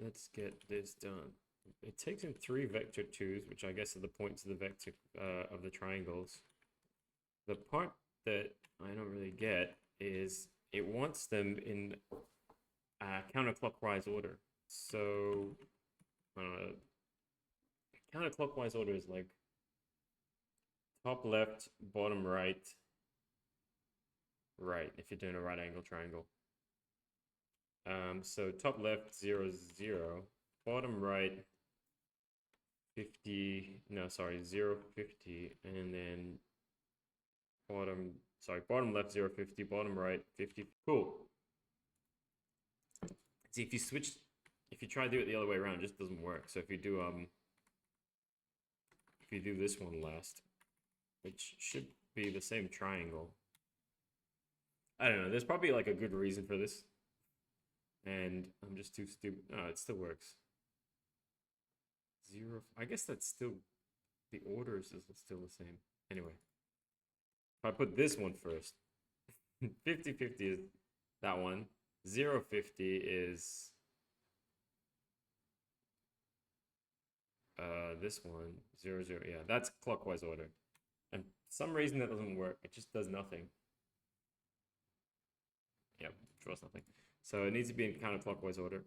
let's get this done. It takes in 3 vector 2s, which I guess are the points of the vector of the triangles. The part that I don't really get is it wants them in counterclockwise order. So counterclockwise order is like top left, bottom right, right, if you're doing a right angle triangle. So top left 0, 0, bottom right 50, no, sorry, 0, 50, and then bottom left 0, 50, bottom right 50. Cool. See, if you try to do it the other way around, it just doesn't work. So if you do this one last, which should be the same triangle. I don't know, there's probably like a good reason for this. And I'm just too stupid. Oh, it still works. 0, I guess that's still, the orders is still the same. Anyway, if I put this one first, 50, 50 is that one. 0, 50 is this one. 0, 0, yeah, that's clockwise order. And for some reason that doesn't work. It just does nothing. Yep, draws nothing. So it needs to be in counterclockwise order.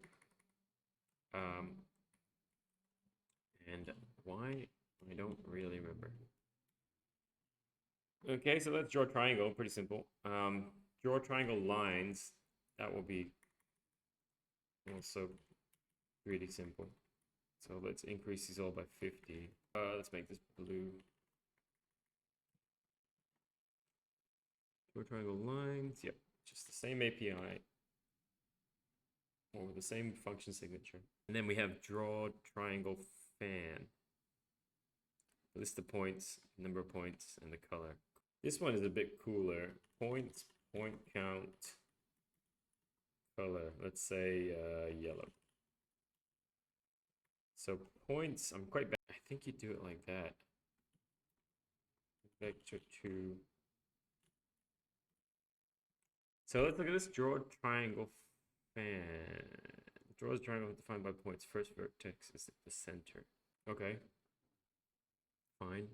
And why? I don't really remember. Okay, so let's draw a triangle. Pretty simple. Draw triangle lines. That will be also pretty simple. So let's increase these all by 50. Let's make this blue. Draw triangle lines. Yep, just the same API. Or the same function signature. And then we have draw triangle fan. List the points, number of points, and the color. This one is a bit cooler. Points, point count, color. Let's say yellow. So points, I'm quite bad. I think you do it like that. Vector 2. So let's look at this draw triangle fan. Draws a triangle defined by points. First vertex is at the center. Okay. Fine.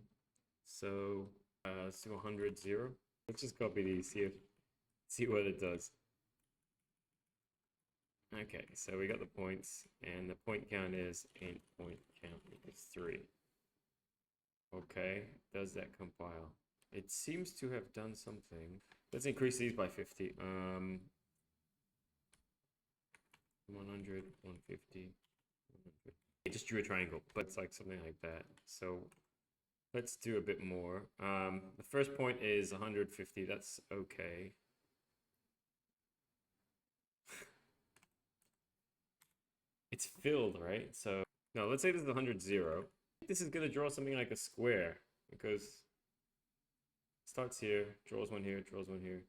So let's do 100, 0. Let's just copy these, see what it does. Okay, so we got the points, and the point count is 8 point count equals 3. Okay, does that compile? It seems to have done something. Let's increase these by 50. 100, 150, 150. It just drew a triangle, but it's like something like that. So let's do a bit more. The first point is 150. That's okay. It's filled, right? So no, let's say this is 100, 0. This is gonna draw something like a square because it starts here, draws one here, draws one here.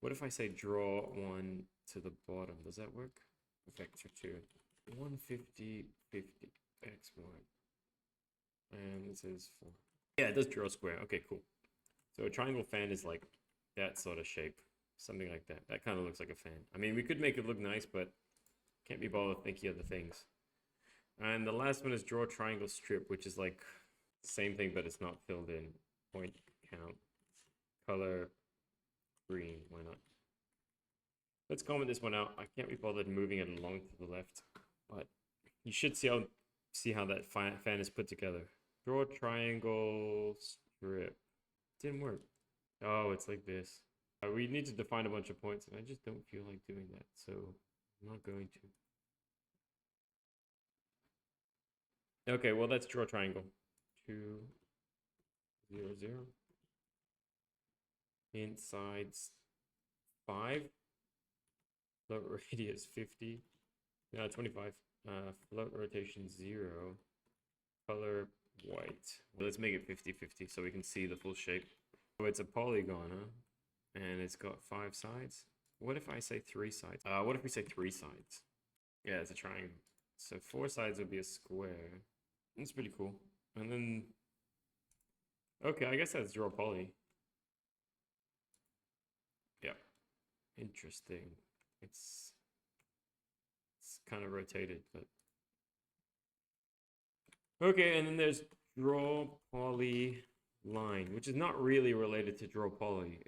What if I say draw one to the bottom? Does that work? Vector 2. 150, 50, x, y. And it says 4. Yeah, it does draw a square. Okay, cool. So a triangle fan is like that sort of shape. Something like that. That kind of looks like a fan. I mean, we could make it look nice, but can't be bothered thinking of the things. And the last one is draw triangle strip, which is like the same thing, but it's not filled in. Point count. Color green. Why not? Let's comment this one out. I can't be bothered moving it along to the left, but you should see how that fan is put together. Draw triangle strip. Didn't work. Oh, it's like this. We need to define a bunch of points, and I just don't feel like doing that, so I'm not going to. Okay, well, let's draw a triangle. 2, 0, 0. Insides 5. Float radius 50. 25. Float rotation 0. Color white. Well, let's make it 50-50 so we can see the full shape. So it's a polygon, huh? And it's got 5 sides. What if I say 3 sides? What if we say 3 sides? Yeah, it's a triangle. So 4 sides would be a square. That's pretty cool. And then, okay, I guess that's DrawPoly. Yeah, interesting. It's kind of rotated, but okay. And then there's DrawPoly line, which is not really related to DrawPoly.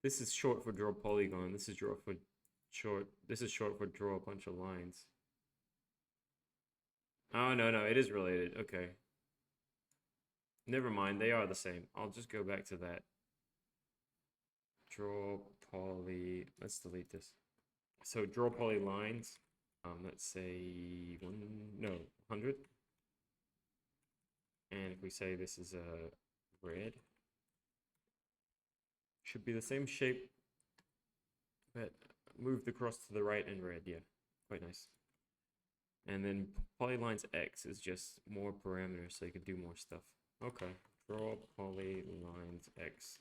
This is short for DrawPolygon. This is short for draw a bunch of lines. Oh no, it is related. Okay. Never mind, they are the same. I'll just go back to that. DrawPoly. Let's delete this. So DrawPoly lines. Let's say 100. And if we say this is a red, should be the same shape, but moved across to the right and red. Yeah, quite nice. And then polylines X is just more parameters, so you can do more stuff. Okay, draw polylines X.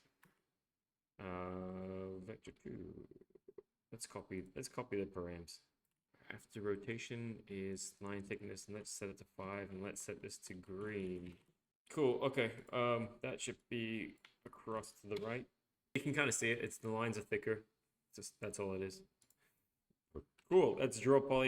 Vector 2. Let's copy the params. After rotation is line thickness, and let's set it to 5, and let's set this to green. Cool. Okay. That should be across to the right. You can kind of see it. The lines are thicker. That's all it is. Cool. That's DrawPoly.